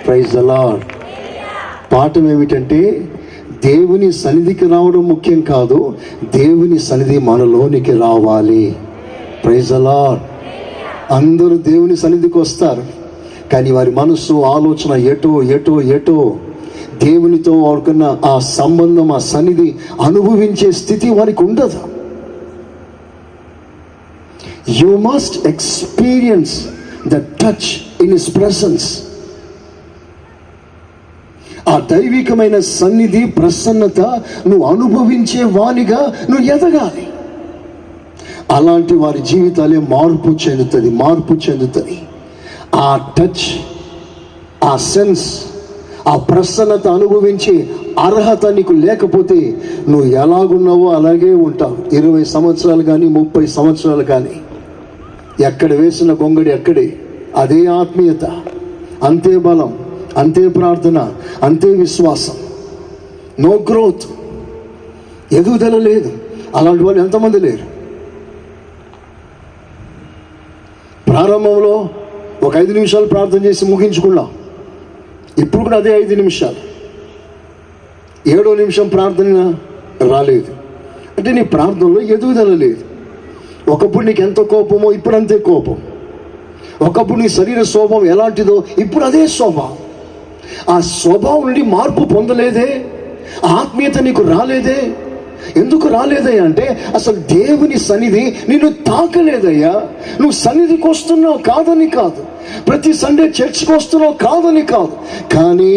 Praise the lord. పాఠం ఏమిటంటే దేవుని సన్నిధికి రావడం ముఖ్యం కాదు, దేవుని సన్నిధి మనలోనికి రావాలి. Praise the lord. అందరూ దేవుని సన్నిధికి వస్తారు, కానీ వారి మనసు ఆలోచన ఎటో దేవునితో వాడుకున్న ఆ సంబంధం, ఆ సన్నిధి అనుభవించే స్థితి వారికి ఉండదు. You must experience the touch in his presence. ఆ దైవికమైన సన్నిధి, ప్రసన్నత నువ్వు అనుభవించే వానిగా నువ్వు ఎదగాలి. అలాంటి వారి జీవితాలే మార్పు చెందుతుంది. ఆ టచ్, ఆ సెన్స్, ఆ ప్రసన్నత అనుభవించే అర్హత నీకు లేకపోతే నువ్వు ఎలాగున్నావో అలాగే ఉంటావు. 20 సంవత్సరాలు కానీ 30 సంవత్సరాలు కానీ ఎక్కడ వేసిన గొంగడి అక్కడే. అదే ఆత్మీయత, అంతే బలం, అంతే ప్రార్థన, అంతే విశ్వాసం. నో గ్రోత్, ఎదుగుదల లేదు. అలాంటి వాళ్ళు ఎంతమంది లేరు? ప్రారంభంలో ఒక 5 నిమిషాలు ప్రార్థన చేసి ముగించుకున్నాం. ఇప్పుడు కూడా అదే 5 నిమిషాలు. 7వ నిమిషం ప్రార్థన రాలేదు అంటే నీ ప్రార్థనలో ఎదుగుదల లేదు. ఒకప్పుడు నీకు ఎంత కోపమో ఇప్పుడు అంతే కోపం. ఒకప్పుడు నీ శరీర స్వభావం ఎలాంటిదో ఇప్పుడు అదే స్వభావం. ఆ స్వభావం నుండి మార్పు పొందలేదే, ఆత్మీయత నీకు రాలేదే. ఎందుకు రాలేదయ్యా అంటే అసలు దేవుని సన్నిధి నిన్ను తాకలేదయ్యా. నువ్వు సన్నిధికి వస్తున్నావు కాదని కాదు, ప్రతి సండే చర్చ్కి వస్తున్నావు కాదని కాదు, కానీ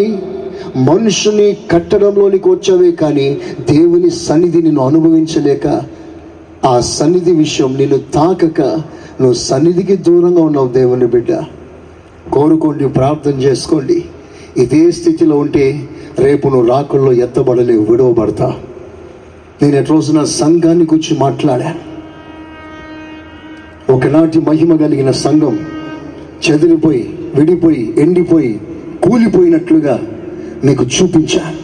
మనుషుని కట్టడంలోనికి వచ్చావే కానీ దేవుని సన్నిధి నిన్ను అనుభవించలేక, ఆ సన్నిధి విషయం నిన్ను తాకక నువ్వు సన్నిధికి దూరంగా ఉన్నావు. దేవుని బిడ్డ, కోరుకోండి, ప్రార్థన చేసుకోండి. ఇదే స్థితిలో ఉంటే రేపు నువ్వు రాకుల్లో ఎత్తబడలేవు, విడవబడతా. నేను ఎట్ రోజున సంఘాన్ని గురించి మాట్లాడాను. ఒకనాటి మహిమ కలిగిన సంఘం చెదిరిపోయి, విడిపోయి, ఎండిపోయి, కూలిపోయినట్లుగా మీకు చూపించాను.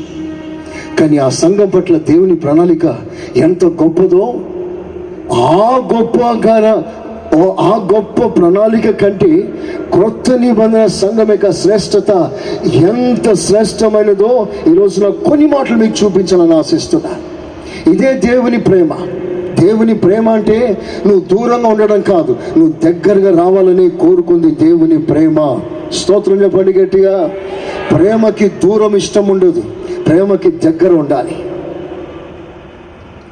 కానీ ఆ సంఘం పట్ల దేవుని ప్రణాళిక ఎంత గొప్పదో, ఆ గొప్ప ప్రణాళిక కంటే క్రొత్త నిబంధన సంఘం యొక్క శ్రేష్టత ఎంత శ్రేష్టమైనదో ఈరోజు నాకు కొన్ని మాటలు మీకు చూపించాలని ఆశిస్తున్నాను. ఇదే దేవుని ప్రేమ. దేవుని ప్రేమ అంటే నువ్వు దూరంగా ఉండడం కాదు, నువ్వు దగ్గరగా రావాలని కోరుకుంది దేవుని ప్రేమ. స్తోత్రం చెప్పండి గట్టిగా. ప్రేమకి దూరం ఇష్టం ఉండదు, ప్రేమకి దగ్గర ఉండాలి.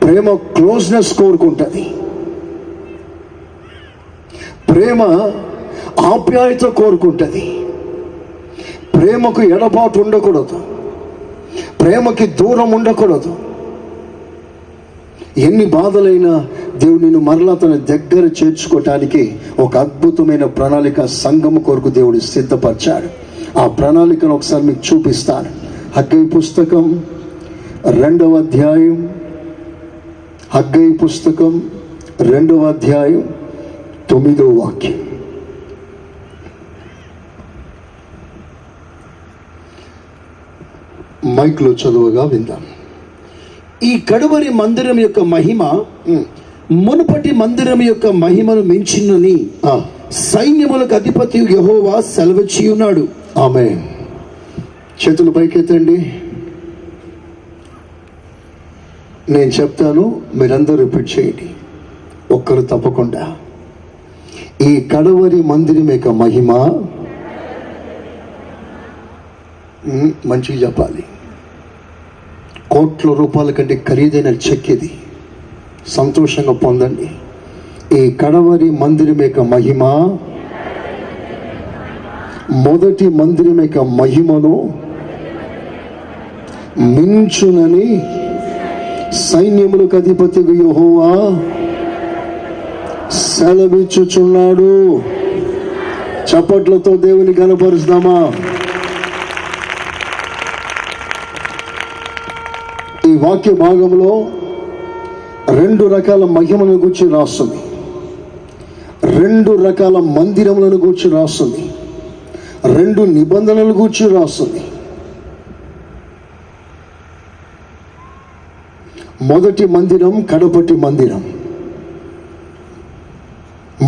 ప్రేమ క్లోజ్నెస్ కోరుకుంటుంది. ప్రేమ ఆప్యాయత కోరుకుంటుంది. ప్రేమకు ఎడబాటు ఉండకూడదు, ప్రేమకి దూరం ఉండకూడదు. ఎన్ని బాధలైనా దేవుడు నిన్ను మరలా తన దగ్గర చేర్చుకోవటానికి ఒక అద్భుతమైన ప్రణాళిక సంఘము కొరకు దేవుడు సిద్ధపరిచాడు. ఆ ప్రణాళికను ఒకసారి మీకు చూపిస్తాను. హగ్గయి పుస్తకం 2వ అధ్యాయం, హగ్గయి పుస్తకం 2వ అధ్యాయం 9వ వాక్యం. మైక్లో చదువుగా విందాం. ఈ కడువరి మందిరం యొక్క మహిమ మునుపటి మందిరం యొక్క మహిమను మించినని సైన్యములకు అధిపతి యెహోవా సెలవిచ్చి ఉన్నాడు. ఆమేన్. చేతులు పైకెత్తండి. నేను చెప్తాను, మీరందరూ రిపీట్ చేయండి, ఒక్కరు తప్పకుండా. ఈ కడవరి మందిరం యొక్క మహిమ, మంచిగా చెప్పాలి, కోట్ల రూపాయల కంటే ఖరీదైన చెక్ ఇది. సంతోషంగా పొందండి. ఈ కడవరి మందిరం యొక్క మహిమ మొదటి మందిరం యొక్క మహిమను మించునని సైన్యములకు అధిపతి యెహోవా సెలవిచ్చుచున్నాడు. చప్పట్లతో దేవుని కనపరుస్తామా? ఈ వాక్య భాగంలో 2 రకాల మహిమలను గూర్చి రాస్తుంది, 2 రకాల మందిరములను గూర్చి రాస్తుంది, 2 నిబంధనలు గూర్చి రాస్తుంది. మొదటి మందిరం, కడపటి మందిరం.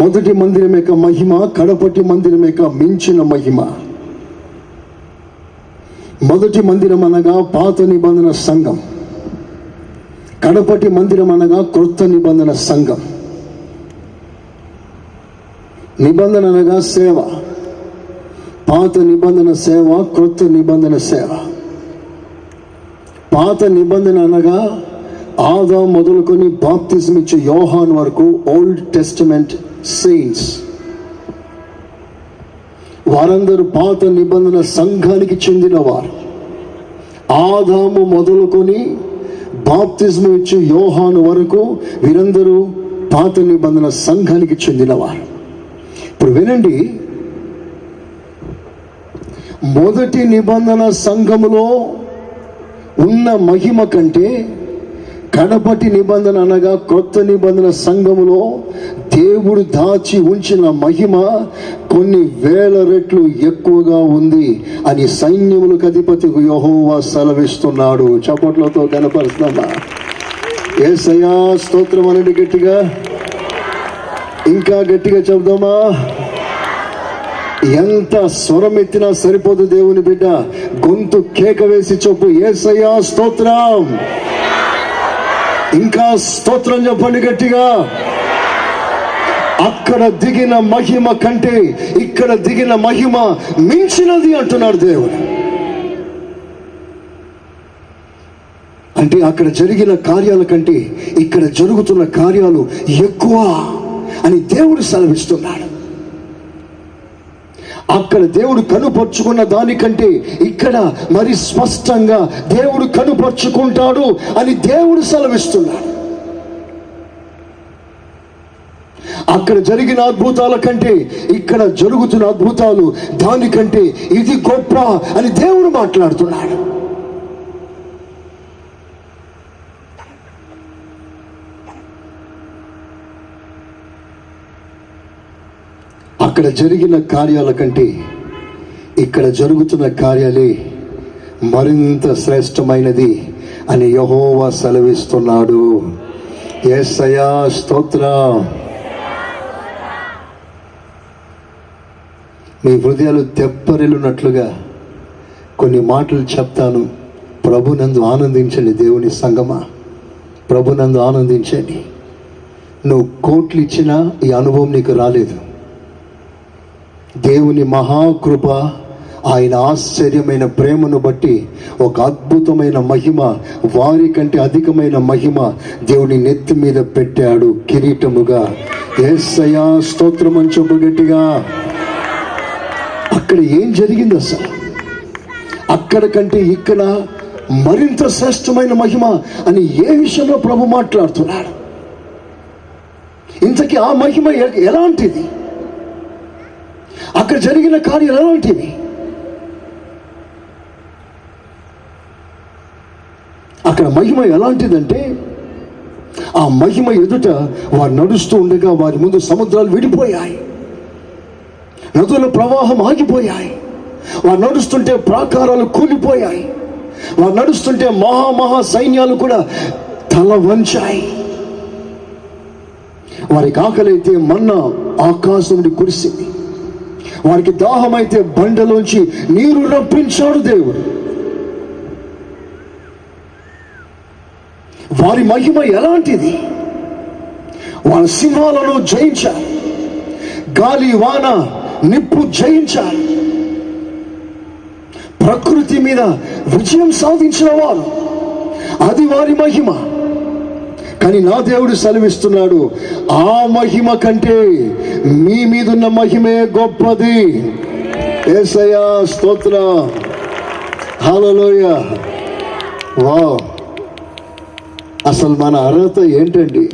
మొదటి మందిరం యొక్క మహిమ, కడపటి మందిరం యొక్క మించిన మహిమ. మొదటి మందిరం అనగా పాత నిబంధన సంఘం, కడపటి మందిరం అనగా క్రొత్త నిబంధన సంఘం. నిబంధన అనగా సేవ, పాత నిబంధన సేవ, క్రొత్త నిబంధన సేవ. పాత నిబంధన అనగా ఆదాం మొదలుకొని బాప్తిజం ఇచ్చే యోహాన్ వరకు ఓల్డ్ టెస్టమెంట్ సెయింట్స్, వారందరూ పాత నిబంధన సంఘానికి చెందినవారు. ఆదాము మొదలుకొని బాప్తిజం ఇచ్చే యోహాను వరకు వీరందరూ పాత నిబంధన సంఘానికి చెందినవారు. ఇప్పుడు వినండి, మొదటి నిబంధన సంఘములో ఉన్న మహిమ కంటే కడపటి నిబంధన అనగా కొత్త నిబంధన సంఘములో దేవుడు దాచి ఉంచిన మహిమ కొన్ని వేల రెట్లు ఎక్కువగా ఉంది అని సైన్యములకు అధిపతి యెహోవా సెలవిస్తున్నాడు. చప్పట్లతో కనపరుస్తామా? యేసయ్యా స్తోత్రం అనేది గట్టిగా, ఇంకా గట్టిగా చెప్దామా? ఎంత స్వరం ఎత్తినా సరిపోదు దేవుని బిడ్డ, గొంతు కేక వేసి చెప్పు, యేసయ్యా స్తోత్రం. ఇంకా స్తోత్రం చెప్పండి గట్టిగా. అక్కడ దిగిన మహిమ కంటే ఇక్కడ దిగిన మహిమ మించినది అంటున్నాడు దేవుడు. అంటే అక్కడ జరిగిన కార్యాల కంటే ఇక్కడ జరుగుతున్న కార్యాలు ఎక్కువ అని దేవుడు సెలవిస్తున్నాడు. అక్కడ దేవుడు కనుపరుచుకున్న దానికంటే ఇక్కడ మరి స్పష్టంగా దేవుడు కనుపరుచుకుంటాడు అని దేవుడు సెలవిస్తున్నాడు. అక్కడ జరిగిన అద్భుతాల కంటే ఇక్కడ జరుగుతున్న అద్భుతాలు దానికంటే ఇది గొప్ప అని దేవుడు మాట్లాడుతున్నాడు. అక్కడ జరిగిన కార్యాల కంటే ఇక్కడ జరుగుతున్న కార్యాలే మరింత శ్రేష్టమైనది అని యెహోవా సెలవిస్తున్నాడు. యేసయ్యా స్తోత్రం. మీ హృదయాలు తెప్పరిల్లునట్లుగా కొన్ని మాటలు చెప్తాను. ప్రభునందు ఆనందించండి దేవుని సంగమా, ప్రభునందు ఆనందించండి. నువ్వు కోట్లు ఇచ్చినా ఈ అనుభవం నీకు రాలేదు. దేవుని మహాకృప, ఆయన ఆశ్చర్యమైన ప్రేమను బట్టి ఒక అద్భుతమైన మహిమ, వారి కంటే అధికమైన మహిమ దేవుని నెత్తి మీద పెట్టాడు కిరీటముగా. యేసయ్యా స్తోత్రం అని చెప్పు గట్టిగా. అక్కడ ఏం జరిగింది అసలు? అక్కడ కంటే ఇక్కడ మరింత శ్రేష్టమైన మహిమ అని ఏ విషయంలో ప్రభు మాట్లాడుతున్నాడు? ఇంతకీ ఆ మహిమ ఎలాంటిది? అక్కడ జరిగిన కార్యాలు ఎలాంటివి? అక్కడ మహిమ ఎలాంటిదంటే, ఆ మహిమ ఎదుట వారు నడుస్తూ ఉండగా వారి ముందు సముద్రాలు విడిపోయాయి, నదుల ప్రవాహం ఆగిపోయాయి. వారు నడుస్తుంటే ప్రాకారాలు కూలిపోయాయి. వారు నడుస్తుంటే మహా సైన్యాలు కూడా తల వంచాయి. వారికి ఆకలైతే మన్నా ఆకాశం నుండి కురిసింది. వారికి దాహమైతే బండలోంచి నీరు రప్పించాడు దేవుడు. వారి మహిమ ఎలాంటిది? వారి సింహాలను జయించారు, గాలి వాన నిప్పు జయించారు, ప్రకృతి మీద విజయం సాధించిన వారు. అది వారి మహిమ. కానీ నా దేవుడు సెలవిస్తున్నాడు, ఆ మహిమ కంటే మీ మీదున్న మహిమే గొప్పది. యేసయ్యా స్తోత్రం. హల్లెలూయా. వావ్. అసలు మన అర్హత ఏంటండి?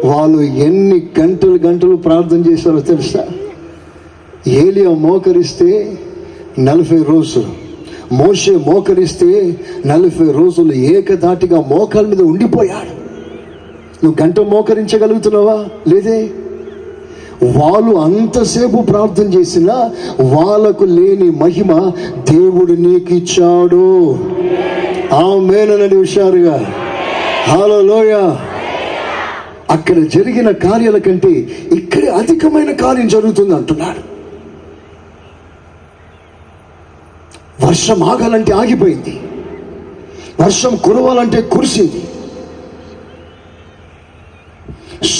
వాళ్ళు ఎన్ని గంటలు ప్రార్థన చేశారో తెలుసా? ఏలియా మోకరిస్తే 40 రోజులు, మోషే మోకరిస్తే 40 రోజులు ఏకధాటిగా మోకాల మీద ఉండిపోయాడు. నువ్వు గంట మోకరించగలుగుతున్నావా? లేదే. వాళ్ళు అంతసేపు ప్రార్థన చేసినా వాళ్ళకు లేని మహిమ దేవుడు నీకు ఇచ్చాడు. ఆమేనని హుషారుగా హల్లెలూయా. అక్కడ జరిగిన కార్యాల కంటే ఇక్కడే అధికమైన కార్యం జరుగుతుంది అంటున్నాడు. వర్షం ఆగాలంటే ఆగిపోయింది, వర్షం కురవాలంటే కురిసింది.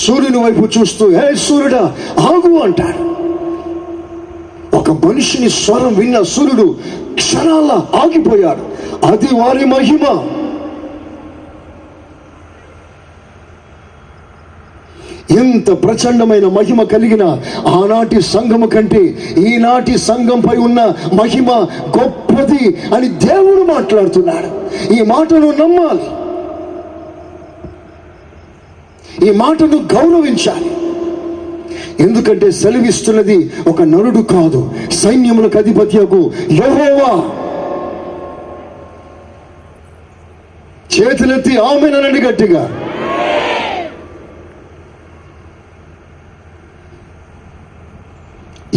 సూర్యుని వైపు చూస్తూ హే సూర్యుడా ఆగు అంటాడు. ఒక మనిషిని స్వరం విన్న సూర్యుడు క్షణాల ఆగిపోయాడు. అది వారి మహిమ. ఎంత ప్రచండమైన మహిమ కలిగిన ఆనాటి సంఘము కంటే ఈనాటి సంఘంపై ఉన్న మహిమ గొప్పది అని దేవుడు మాట్లాడుతున్నాడు. ఈ మాటను నమ్మాలి, ఈ మాటను గౌరవించాలి. ఎందుకంటే సెలవిస్తున్నది ఒక నరుడు కాదు, సైన్యములకు అధిపత్యకు యెహోవా. చేతులెత్తి ఆమేననండి గట్టిగా.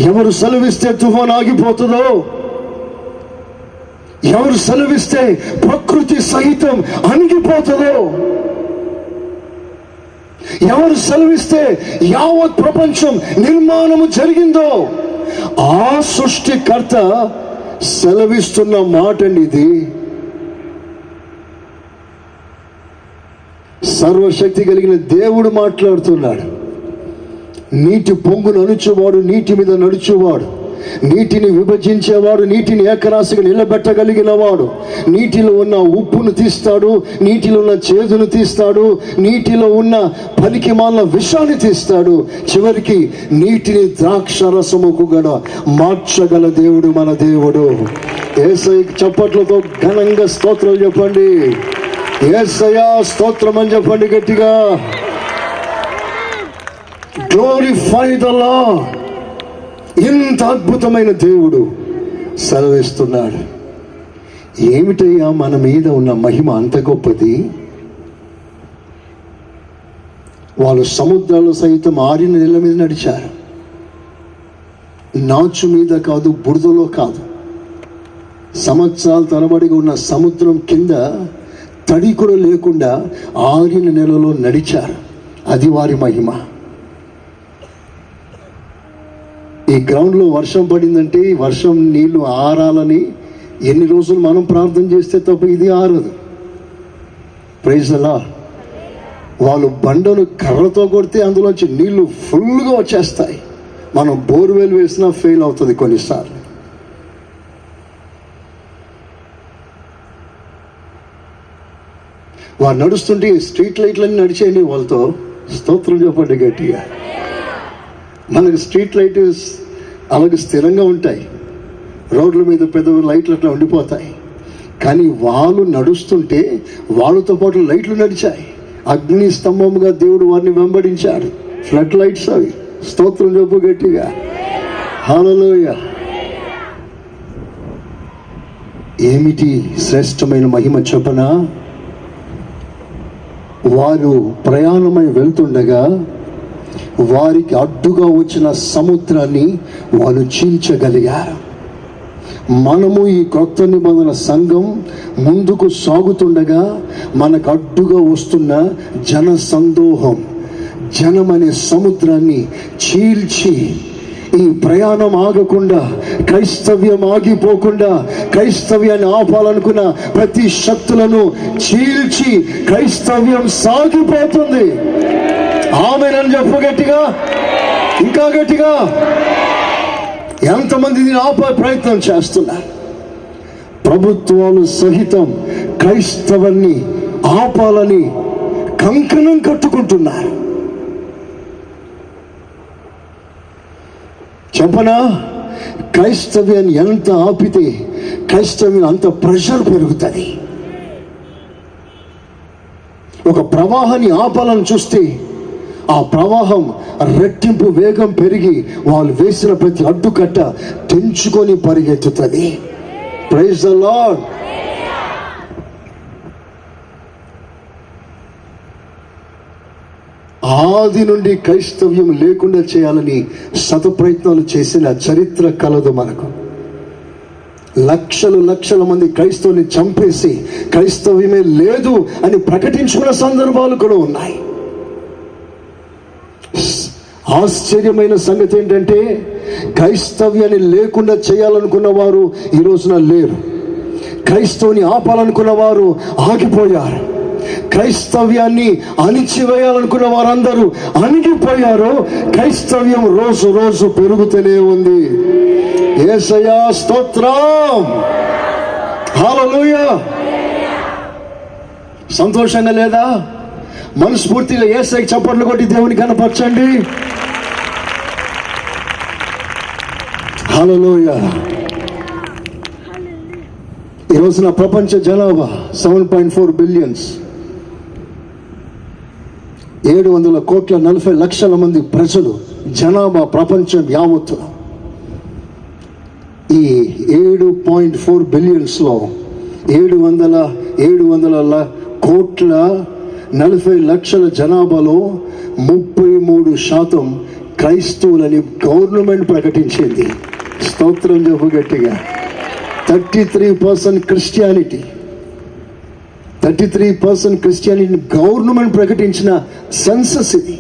ఎవరు సెలవిస్తే తుఫాను ఆగిపోతుందో, ఎవరు సెలవిస్తే ప్రకృతి సహితం అణిగిపోతుందో, ఎవరు సెలవిస్తే యావత్ ప్రపంచం నిర్మాణము జరిగిందో, ఆ సృష్టికర్త సెలవిస్తున్న మాట ఇది. సర్వశక్తి కలిగిన దేవుడు మాట్లాడుతున్నాడు. నీటి పొంగును అణుచువాడు, నీటి మీద నడుచువాడు, నీటిని విభజించేవాడు, నీటిని ఏకరాశిగా నిలబెట్టగలిగిన వాడు, నీటిలో ఉన్న ఉప్పును తీస్తాడు, నీటిలో ఉన్న చేదును తీస్తాడు, నీటిలో ఉన్న పనికిమాలిన విషాన్ని తీస్తాడు, చివరికి నీటిని ద్రాక్షరసముకు గడ మార్చగల దేవుడు మన దేవుడు. యేసయ్యకి చప్పట్లతో ఘనంగా స్తోత్రాలు చెప్పండి. యేసయ్యా స్తోత్రం అని చెప్పండి గట్టిగా. Glorify the lord. ఇంత అద్భుతమైన దేవుడు సెలవిస్తున్నాడు. ఏమిటయ్యా మన మీద ఉన్న మహిమ అంత గొప్పది? వాళ్ళు సముద్రాలు సైతం ఆరిన నీళ్ళ మీద నడిచారు. నాచు మీద కాదు, బురదలో కాదు, సంవత్సరాల తరబడిగా ఉన్న సముద్రం కింద తడి కూడా లేకుండా ఆరిన నెలలో నడిచారు. అది వారి మహిమ. ఈ గ్రౌండ్లో వర్షం పడిందంటే వర్షం నీళ్లు ఆరాలని ఎన్ని రోజులు మనం ప్రార్థన చేస్తే తప్ప ఇది ఆరదు. Praise the lord. వాళ్ళు బండను కర్రతో కొడితే అందులోంచి నీళ్లు ఫుల్గా వచ్చేస్తాయి. మనం బోర్వెల్ వేసినా ఫెయిల్ అవుతుంది కొన్నిసార్లు. వారు నడుస్తుంటే స్ట్రీట్ లైట్లన్నీ నడిచేయండి వాళ్ళతో. స్తోత్రం చెప్పండి గట్టిగా. మనకు స్ట్రీట్ లైట్ అలాగే స్థిరంగా ఉంటాయి, రోడ్ల మీద పెద్ద లైట్లు అట్లా ఉండిపోతాయి. కానీ వాళ్ళు నడుస్తుంటే వాళ్ళతో పాటు లైట్లు నడిచాయి. అగ్ని స్తంభముగా దేవుడు వారిని వెంబడించాడు. ఫ్లడ్ లైట్స్ అవి. స్తోత్రం చెప్పు గట్టిగా. హల్లెలూయా. ఏమిటి శ్రేష్టమైన మహిమ చెప్పనా? వారు ప్రయాణమై వెళ్తుండగా వారికి అడ్డుగా వచ్చిన సముద్రాన్ని వాళ్ళు చీల్చగలిగారు. మనము ఈ కొత్త నిబంధన సంఘం ముందుకు సాగుతుండగా మనకు అడ్డుగా వస్తున్న జన సందోహం, జనం అనే సముద్రాన్ని చీల్చి ఈ ప్రయాణం ఆగకుండా, క్రైస్తవ్యం ఆగిపోకుండా, క్రైస్తవ్యాన్ని ఆపాలనుకున్న ప్రతి శక్తులను చీల్చి క్రైస్తవ్యం సాగిపోతుంది. ఆమేనని చెప్పు గట్టిగా, ఇంకా గట్టిగా. ఎంతమంది దీన్ని ఆపే ప్రయత్నం చేస్తున్నారు? ప్రభుత్వాలు సహితం క్రైస్తవాన్ని ఆపాలని కంకణం కట్టుకుంటున్నారు. చెప్పనా? క్రైస్తవ్యాన్ని ఎంత ఆపితే క్రైస్తవ్యం అంత ప్రెషర్ పెరుగుతుంది. ఒక ప్రవాహాన్ని ఆపాలని చూస్తే ఆ ప్రవాహం రెట్టింపు వేగం పెరిగి వాళ్ళు వేసిన ప్రతి అడ్డుకట్ట తెంచుకొని పరిగెత్తుతుంది. Praise the lord. ఆది నుండి క్రైస్తవ్యం లేకుండా చేయాలని శతప్రయత్నాలు చేసిన చరిత్ర కలదు మనకు. లక్షలు లక్షల మంది క్రైస్తవుని చంపేసి క్రైస్తవ్యమే లేదు అని ప్రకటించుకున్న సందర్భాలు కూడా ఉన్నాయి. ఆశ్చర్యమైన సంగతి ఏంటంటే క్రైస్తవ్యాన్ని లేకుండా చేయాలనుకున్న వారు ఈ రోజున లేరు. క్రైస్తవుని ఆపాలనుకున్న వారు ఆగిపోయారు. క్రైస్తవ్యాన్ని అణిచివేయాలనుకున్న వారందరూ అణిగిపోయారు. క్రైస్తవ్యం రోజు రోజు పెరుగుతూనే ఉంది. యేసయ్యా స్తోత్రం, హల్లెలూయా. సంతోషంగా లేదా? మనస్ఫూర్తిగా యేసయ్యకి చప్పట్లు కొట్టి దేవుని కనపరచండి. హల్లెలూయా. ఈ రోజున ప్రపంచ జనాభా 7.4 బిలియన్స్, 740 మంది ప్రజలు జనాభా ప్రపంచం యావత్తు. ఈ 7.4 బిలియన్స్లో 700 కోట్ల 40 లక్షల జనాభాలో 33% క్రైస్తవులని గవర్నమెంట్ ప్రకటించింది. స్తోత్రం చెప్పు గట్టిగా. 33% క్రిస్టియానిటీ, 33% క్రిస్టియానిటీని గవర్నమెంట్ ప్రకటించిన సెన్సస్ ఇది.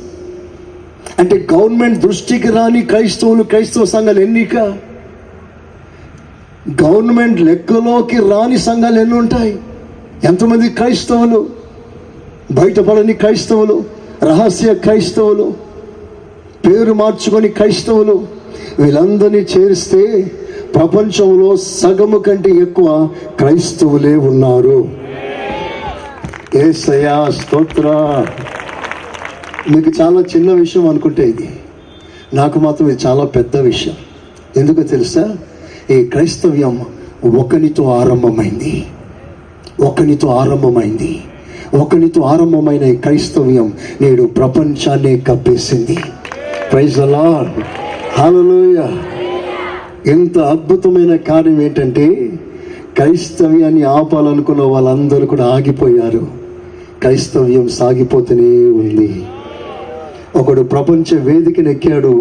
అంటే గవర్నమెంట్ దృష్టికి రాని క్రైస్తవ సంఘాలు ఎన్నిక, గవర్నమెంట్ లెక్కలోకి రాని సంఘాలు ఎన్ని ఉంటాయి? ఎంతమంది క్రైస్తవులు, బయటపడని క్రైస్తవులు, రహస్య క్రైస్తవులు, పేరు మార్చుకొని క్రైస్తవులు, వీళ్ళందరినీ చేరిస్తే ప్రపంచంలో సగము కంటే ఎక్కువ క్రైస్తవులే ఉన్నారు. యేసయ్యా స్తోత్రం. మీకు చాలా చిన్న విషయం అనుకుంటే ఇది, నాకు మాత్రం ఇది చాలా పెద్ద విషయం. ఎందుకో తెలుసా? ఈ క్రైస్తవ్యం ఒకనితో ఆరంభమైంది. ఒకనితో ఆరంభమైన ఈ క్రైస్తవ్యం నేడు ప్రపంచాన్ని కప్పేసింది. ప్రైజ్ ది లార్డ్, హల్లెలూయా. ఎంత అద్భుతమైన కార్యం ఏంటంటే, క్రైస్తవ్యాన్ని ఆపాలనుకున్న వాళ్ళందరూ కూడా ఆగిపోయారు. క్రైస్తవ్యం సాగిపోతూనే ఉంది. ఒకడు ప్రపంచ వేదికను ఎక్కాడు.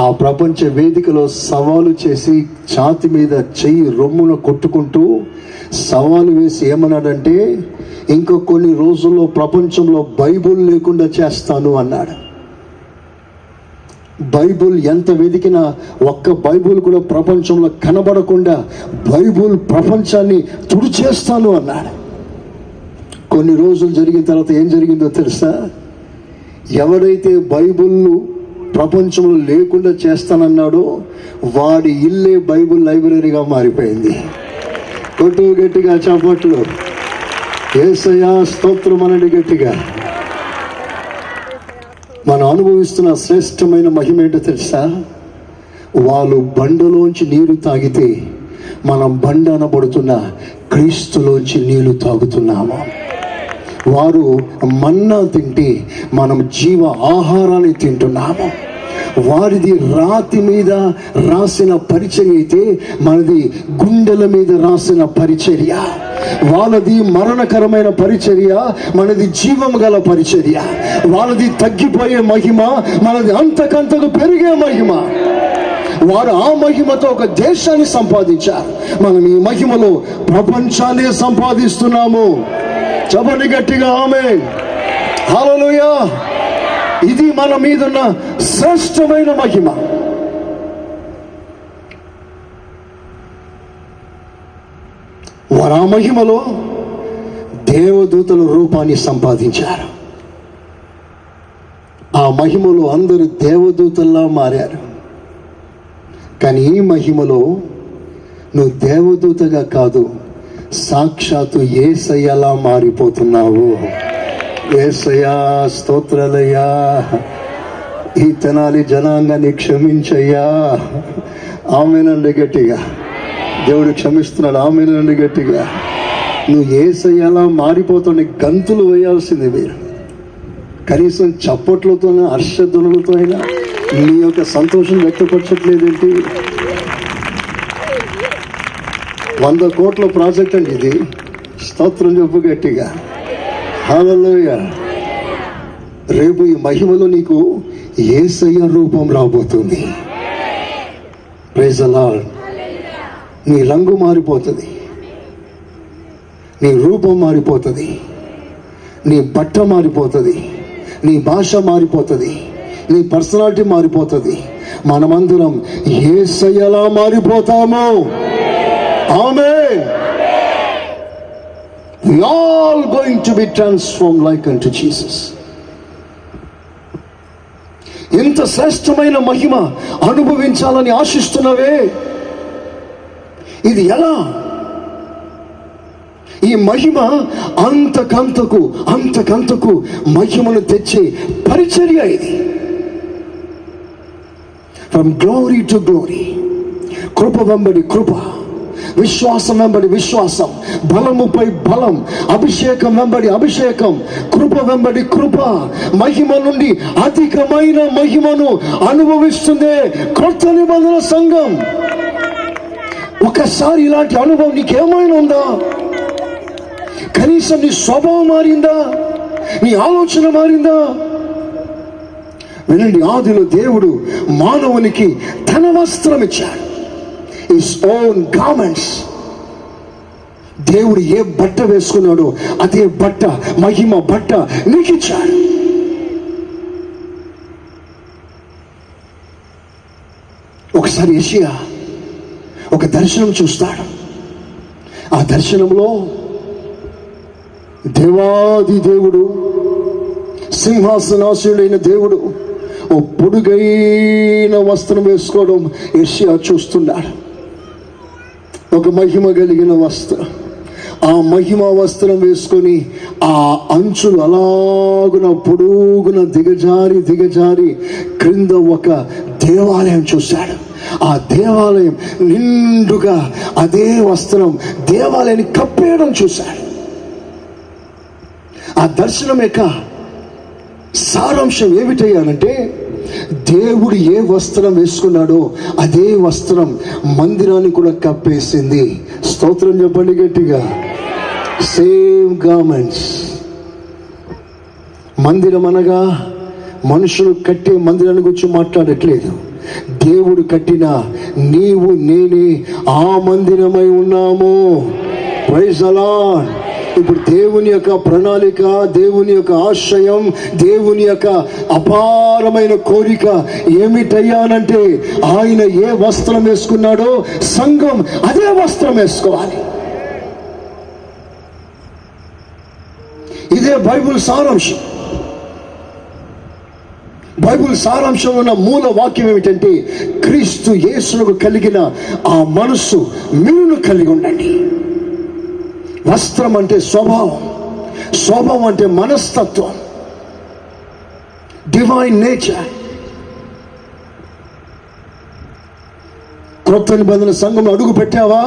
ఆ ప్రపంచ వేదికలో సవాలు చేసి ఛాతి మీద చెయ్యి రొమ్మున కొట్టుకుంటూ సవాలు వేసి ఏమన్నాడంటే, ఇంకో కొన్ని రోజుల్లో ప్రపంచంలో బైబుల్ లేకుండా చేస్తాను అన్నాడు. బైబుల్ ఎంత వెతికినా ఒక్క బైబుల్ కూడా ప్రపంచంలో కనబడకుండా బైబుల్ ప్రపంచాన్ని తుడిచేస్తాను అన్నాడు. కొన్ని రోజులు జరిగిన తర్వాత ఏం జరిగిందో తెలుసా? ఎవరైతే బైబుల్ ప్రపంచంలో లేకుండా చేస్తానన్నాడో వాడి ఇల్లే బైబుల్ లైబ్రరీగా మారిపోయింది. కొట్టు గట్టిగా చప్పట్లు. యేసయ్యా స్తోత్రం అనండి గట్టిగా. మనం అనుభవిస్తున్న శ్రేష్టమైన మహిమ ఏంటో తెలుసా? వాళ్ళు బండలోంచి నీరు తాగితే మనం బండ అనబడుతున్న క్రీస్తులోంచి నీళ్లు తాగుతున్నాము. వారు మన్నా తింటే మనం జీవ ఆహారాన్ని తింటున్నాము. వారిది రాతి మీద రాసిన పరిచర్య అయితే మనది గుండెల మీద రాసిన పరిచర్య. వాళ్ళది మరణకరమైన పరిచర్య, మనది జీవం గల పరిచర్య. వాళ్ళది తగ్గిపోయే మహిమ, మనది అంతకంతకు పెరిగే మహిమ. వారు ఆ మహిమతో ఒక దేశాన్ని సంపాదించారు. మనం ఈ మహిమలో ప్రపంచాన్ని సంపాదిస్తున్నాము. చెప్పండి గట్టిగా ఆమేన్, హల్లెలూయా. ఇది మన మీదున్న శ్రేష్టమైన మహిమ. వారు ఆ మహిమలో దేవదూతల రూపాన్ని సంపాదించారు. ఆ మహిమలో అందరూ దేవదూతల్లా మారారు. కానీ ఈ మహిమలో నువ్వు దేవదూతగా కాదు, సాక్షాత్తు యేసయ్యలా మారిపోతున్నావు. యేసయ్యా స్తోత్రాలయ్యా. ఈ తెనాలి జనాంగాన్ని క్షమించయ్యా. ఆమేనండి గట్టిగా. దేవుడు క్షమిస్తున్నాడు. ఆమేనండి గట్టిగా. నువ్వు యేసయ్యలా మారిపోతావు. గంతులు వేయాల్సింది మీరు. కనీసం చప్పట్లతోనూ హర్షధ్వనులతో అయినా నీ యొక్క సంతోషం వ్యక్తపరచట్లేదేంటి? 100 కోట్ల ప్రాజెక్ట్ అండి ఇది. స్తోత్రం చెప్పు గట్టిగా. హల్లెలూయా. రేపు ఈ మహిమలో నీకు యేసయ్య రూపం రాబోతుంది. Praise the lord. నీ రంగు మారిపోతుంది, నీ రూపం మారిపోతుంది, నీ బట్ట మారిపోతుంది, నీ భాష మారిపోతుంది, నీ పర్సనాలిటీ మారిపోతుంది. మనమందరం యేసయ్యలా మారిపోతాము. ఆమేన్. We all going to be transformed like unto Jesus. ఇంత శ్రేష్టమైన మహిమ అనుభవించాలని ఆశిస్తున్నావే, ఇది ఎలా? ఈ మహిమ అంతకంతకు మహిమను తెచ్చే పరిచర్య ఇది. ఫ్రమ్ గ్లోరీ టు గ్లోరీ, కృప వెంబడి కృప, విశ్వాసం వెంబడి విశ్వాసం, బలముపై బలం, అభిషేకం వెంబడి అభిషేకం, కృప వెంబడి కృప, మహిమ నుండి అధికమైన మహిమను అనుభవిస్తుందే క్రొత్త నిబంధన సంఘం. ఒకసారి ఇలాంటి అనుభవం నీకేమైనా ఉందా? కనీసం నీ స్వభావం మారిందా? నీ ఆలోచన మారిందా? వినండి, ఆదిలో దేవుడు మానవునికి తన వస్త్రం ఇచ్చాడు, his own garments. దేవుడు ఏ బట్ట వేసుకున్నాడో అదే బట్ట, మహిమ బట్ట నీకు ఇచ్చాడు. ఒకసారి యెషయా ఒక దర్శనం చూస్తాడు. ఆ దర్శనంలో దేవాది దేవుడు, సింహాసనాసీనుడైన దేవుడు ఓ పొడుగైన వస్త్రం వేసుకోవడం యెషయా చూస్తున్నాడు. ఒక మహిమ కలిగిన వస్త్రం. ఆ మహిమ వస్త్రం వేసుకొని ఆ అంచులు అలాగున పొడుగున దిగజారి క్రింద ఒక దేవాలయం చూశాడు. ఆ దేవాలయం నిండుగా అదే వస్త్రం దేవాలయాన్ని కప్పేయడం చూశాడు. ఆ దర్శనం యొక్క సారాంశం ఏమిటయ్యానంటే, దేవుడు ఏ వస్త్రం వేసుకున్నాడో అదే వస్త్రం మందిరాన్ని కూడా కప్పేసింది. స్తోత్రం చెప్పండి గట్టిగా. Same garments. మందిరం అనగా మనుషులు కట్టే మందిరాన్ని గురించి మాట్లాడట్లేదు. దేవుడు కట్టిన నీవు నేనే ఆ మందిరమై ఉన్నాము. Praise the lord. ఇప్పుడు దేవుని యొక్క ప్రణాళిక, దేవుని యొక్క ఆశయం, దేవుని యొక్క అపారమైన కోరిక ఏమిటయ్యానంటే, ఆయన ఏ వస్త్రం వేసుకున్నాడో సంఘం అదే వస్త్రం వేసుకోవాలి. ఇదే బైబిల్ సారాంశం. బైబిల్ సారాంశంలో ఉన్న మూల వాక్యం ఏమిటంటే, క్రీస్తు యేసునకు కలిగిన ఆ మనస్సు మీరును కలిగి ఉండండి. వస్త్రం అంటే స్వభావం అంటే మనస్తత్వం, డివైన్ నేచర్. క్రొత్త నిబంధన సంఘంలో అడుగు పెట్టావా?